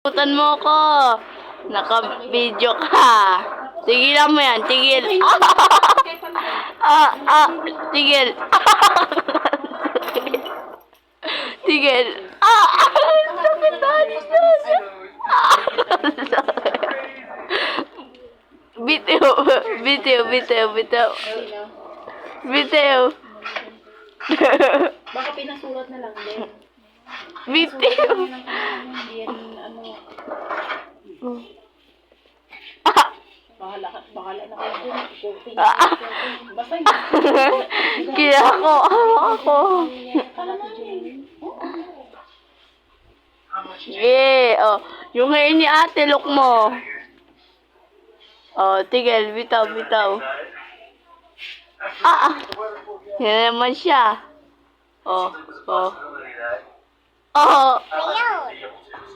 Putan mo ko. Naka-video ka. Tigilan mo yan, tigil. Tigil. Tigil. Sakit na. Bitiw. Bitiw, bitiw, bitiw. Bitiw. Baka pinasulat na lang din. Bitiw. Bahala na kayo dun. Basta Kaya ako. Oh. Yung hair ni ate, look mo. Oh, tigil, bitaw, bitaw. Yan naman siya. Oh.